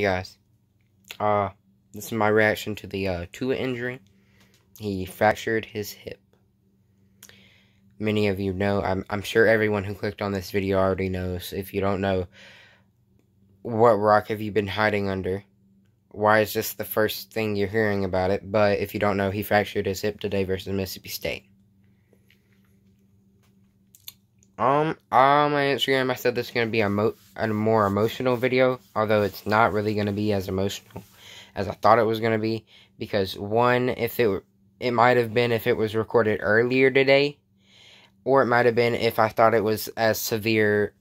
Hey guys, this is my reaction to the Tua injury. He fractured his hip. Many of you know, I'm sure everyone who clicked on this video already knows. If you don't know, what rock have you been hiding under? Why is this the first thing you're hearing about it? But if you don't know, he fractured his hip today versus Mississippi State. On my Instagram, I said this is going to be a more emotional video, although it's not really going to be as emotional as I thought it was going to be, because one, if it might have been if it was recorded earlier today, or it might have been if I thought it was as severe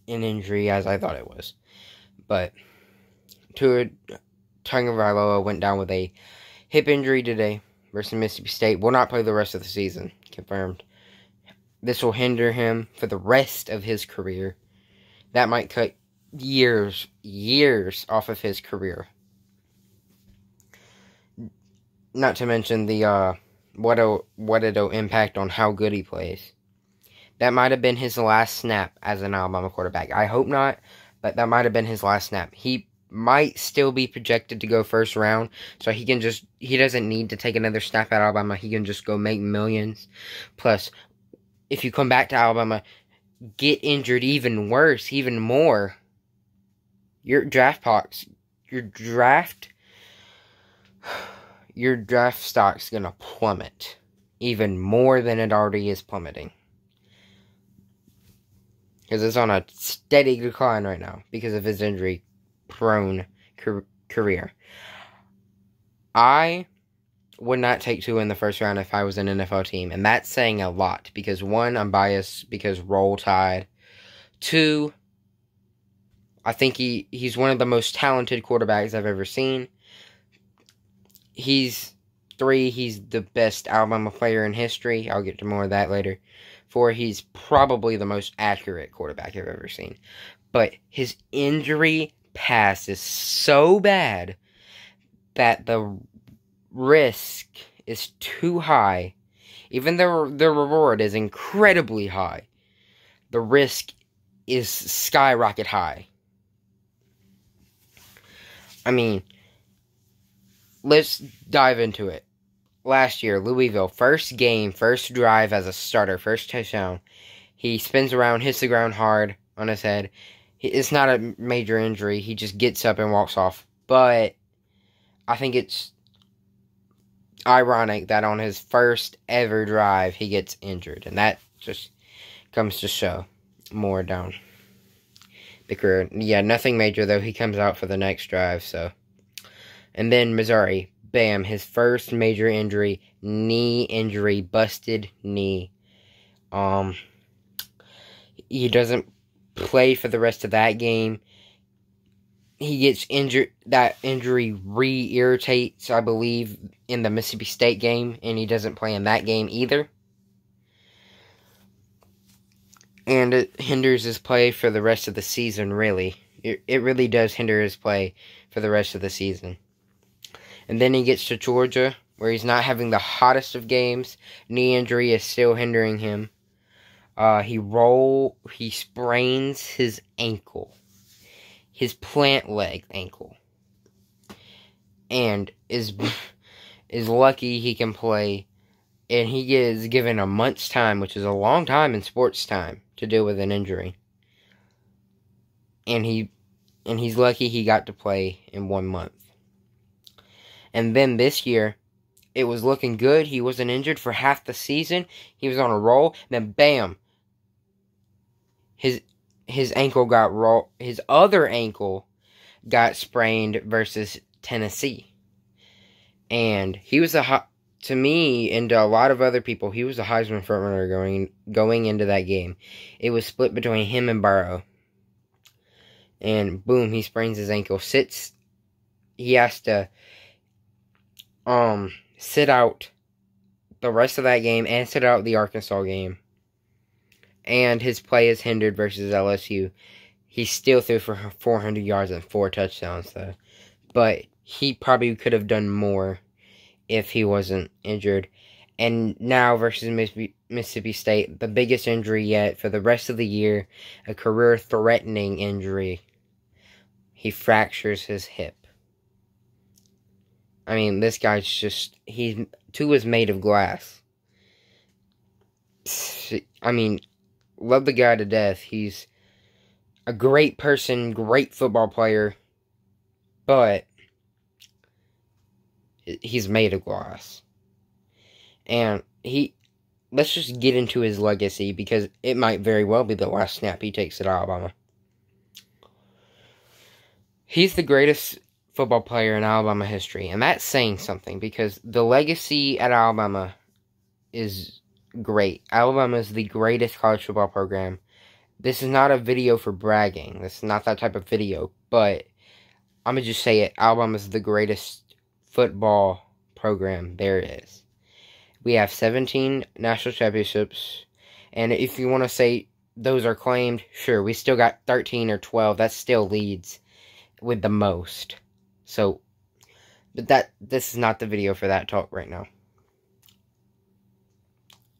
an injury as I thought it was. But Tua Tagovailoa went down with a hip injury today versus Mississippi State. Will not play the rest of the season, confirmed. This will hinder him for the rest of his career. That might cut years off of his career. Not to mention the what it'll impact on how good he plays. That might have been his last snap as an Alabama quarterback. I hope not, but that might have been his last snap. He might still be projected to go first round, so he doesn't need to take another snap at Alabama. He can just go make millions. Plus, if you come back to Alabama, get injured even worse, even more, your draft stock's gonna plummet even more than it already is plummeting, because it's on a steady decline right now because of his injury-prone career. I would not take Tua in the first round if I was an NFL team, and that's saying a lot, because one, I'm biased because Roll Tide. Two, I think he's one of the most talented quarterbacks I've ever seen. Three, he's the best Alabama player in history. I'll get to more of that later. Four, he's probably the most accurate quarterback I've ever seen. But his injury past is so bad that the risk is too high. Even though the reward is incredibly high, the risk is skyrocket high. I mean, let's dive into it. Last year, Louisville, first game, first drive as a starter, first touchdown. He spins around, hits the ground hard on his head. It's not a major injury. He just gets up and walks off. But I think it's ironic that on his first ever drive, he gets injured. And that just comes to show more down the career. Yeah, nothing major, though. He comes out for the next drive, so. And then Missouri, bam, his first major injury, knee injury, busted knee. He doesn't play for the rest of that game. He gets injured. That injury re-irritates, I believe, in the Mississippi State game, and he doesn't play in that game either. And it hinders his play for the rest of the season, really. It really does hinder his play for the rest of the season. And then he gets to Georgia, where he's not having the hottest of games. Knee injury is still hindering him. He sprains his ankle. His plant leg ankle. And is lucky he can play. And he is given a month's time, which is a long time in sports time, to deal with an injury. And he's lucky he got to play in 1 month. And then this year, it was looking good. He wasn't injured for half the season. He was on a roll. Then bam, his ankle got his other ankle got sprained versus Tennessee. And he was to me and to a lot of other people, he was a Heisman frontrunner going into that game. It was split between him and Burrow. And boom, he sprains his ankle. He has to sit out the rest of that game and sit out the Arkansas game. And his play is hindered versus LSU. He still threw for 400 yards and 4 touchdowns, though. But he probably could have done more if he wasn't injured. And now versus Mississippi State, the biggest injury yet for the rest of the year, a career-threatening injury. he fractures his hip. I mean, this guy's just, Tua's made of glass. I mean, love the guy to death. He's a great person, great football player, but he's made of glass. And let's just get into his legacy, because it might very well be the last snap he takes at Alabama. He's the greatest football player in Alabama history, and that's saying something, because the legacy at Alabama is great. Alabama is the greatest college football program. This is not a video for bragging. This is not that type of video, but I'm going to just say it. Alabama is the greatest football program there is. We have 17 national championships, and if you want to say those are claimed, sure, we still got 13 or 12. That still leads with the most. So, but this is not the video for that talk right now.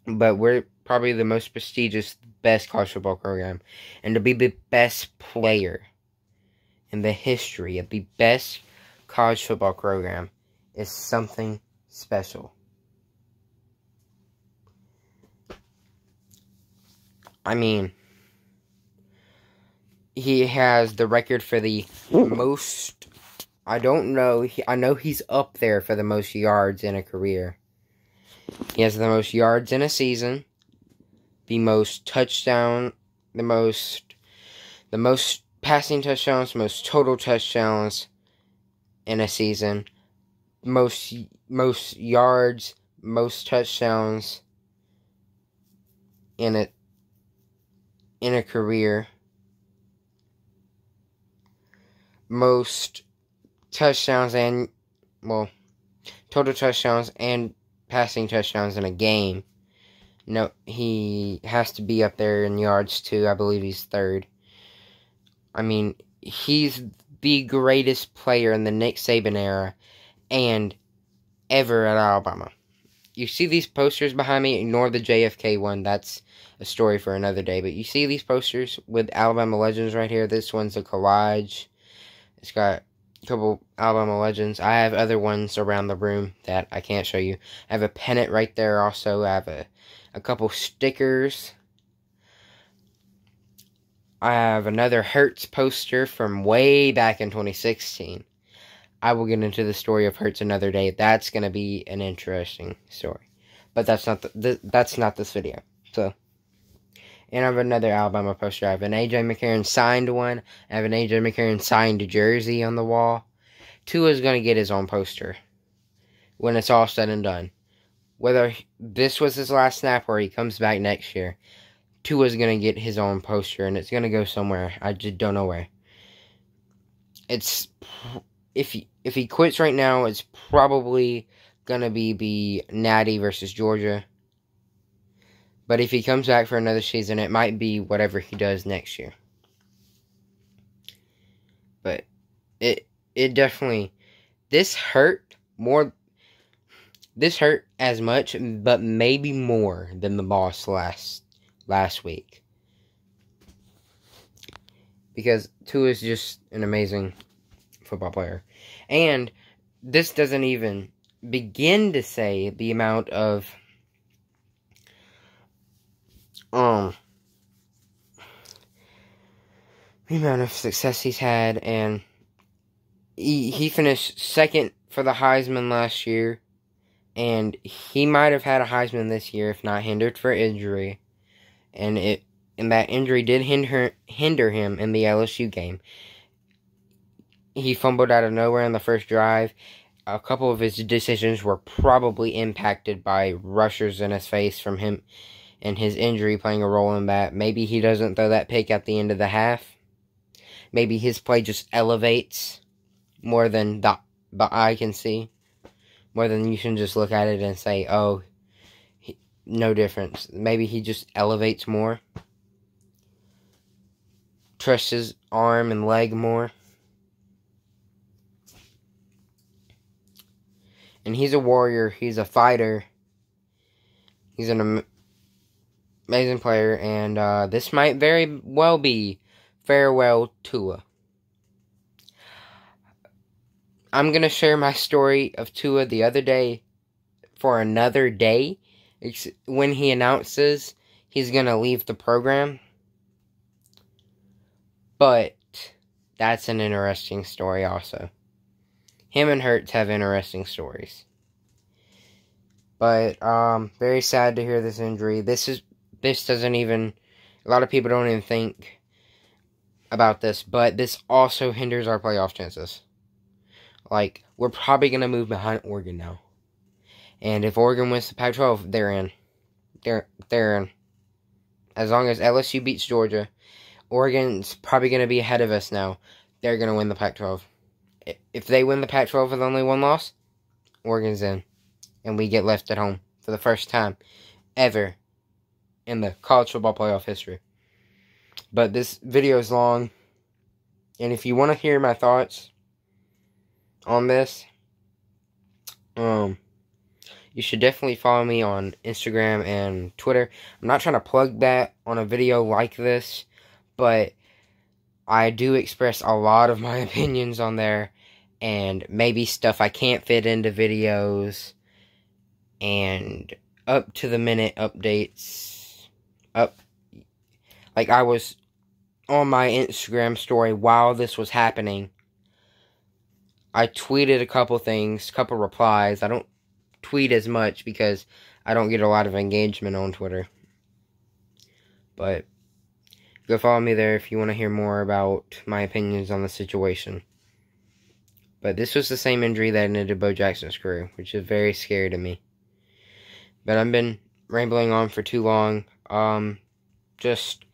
But we're probably the most prestigious, best college football program. And to be the best player in the history of the best college football program is something special. I mean, he has the record for the most, I don't know, I know he's up there for the most yards in a career. He has the most yards in a season, the most touchdown, the most passing touchdowns, most total touchdowns in a season, most yards, most touchdowns in a career, most touchdowns and, well, total touchdowns and passing touchdowns in a game. No, he has to be up there in yards too. I believe he's third. I mean, he's the greatest player in the Nick Saban era and ever at Alabama. You see these posters behind me? Ignore the JFK one. That's a story for another day. But you see these posters with Alabama legends right here? This one's a collage. It's got a couple Alabama legends. I have other ones around the room that I can't show you. I have a pennant right there also. I have a couple stickers. I have another Hurts poster from way back in 2016. I will get into the story of Hurts another day. That's going to be an interesting story. But that's not that's not this video. So, and I have another Alabama poster. I have an A.J. McCarron signed one. I have an A.J. McCarron signed jersey on the wall. Tua's going to get his own poster when it's all said and done. Whether this was his last snap or he comes back next year, Tua's going to get his own poster, and it's going to go somewhere. I just don't know where. It's, if he quits right now, it's probably going to be the Natty versus Georgia. But if he comes back for another season, it might be whatever he does next year. But it definitely, this hurt as much, but maybe more than the loss last week. Because Tua is just an amazing football player. And this doesn't even begin to say the amount of success he's had, and he finished second for the Heisman last year, and he might have had a Heisman this year if not hindered for injury, and that injury did hinder him in the LSU game. He fumbled out of nowhere on the first drive. A couple of his decisions were probably impacted by rushers in his face from him and his injury playing a role in that. Maybe he doesn't throw that pick at the end of the half. Maybe his play just elevates more than the eye can see. More than you can just look at it and say, oh, no difference. Maybe he just elevates more. Trusts his arm and leg more. And he's a warrior. He's a fighter. He's an amazing player. And this might very well be farewell Tua. I'm going to share my story of Tua the other day for another day. When he announces he's going to leave the program. But that's an interesting story also. Him and Hurts have interesting stories. But, very sad to hear this injury. This doesn't even, a lot of people don't even think about this, but this also hinders our playoff chances. Like, we're probably going to move behind Oregon now. And if Oregon wins the Pac-12, they're in. They're in. As long as LSU beats Georgia, Oregon's probably going to be ahead of us now. They're going to win the Pac-12. If they win the Pac-12 with only one loss, Oregon's in. And we get left at home for the first time ever in the college football playoff history. But this video is long. And if you want to hear my thoughts on this, you should definitely follow me on Instagram and Twitter. I'm not trying to plug that on a video like this, but I do express a lot of my opinions on there, and maybe stuff I can't fit into videos, and up-to-the-minute updates. Like, I was on my Instagram story while this was happening. I tweeted a couple things, couple replies. I don't tweet as much because I don't get a lot of engagement on Twitter. But go follow me there if you want to hear more about my opinions on the situation. But this was the same injury that ended Bo Jackson's career, which is very scary to me. But I've been rambling on for too long. Just,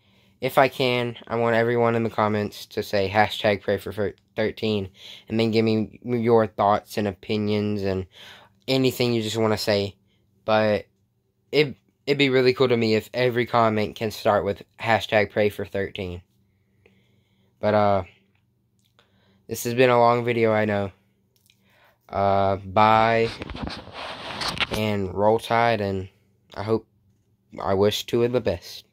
if I can, I want everyone in the comments to say hashtag pray for 13, and then give me your thoughts and opinions and anything you just want to say. But it'd be really cool to me if every comment can start with hashtag pray for 13. But this has been a long video, I know. Bye and roll tide, and I wish Tua the best.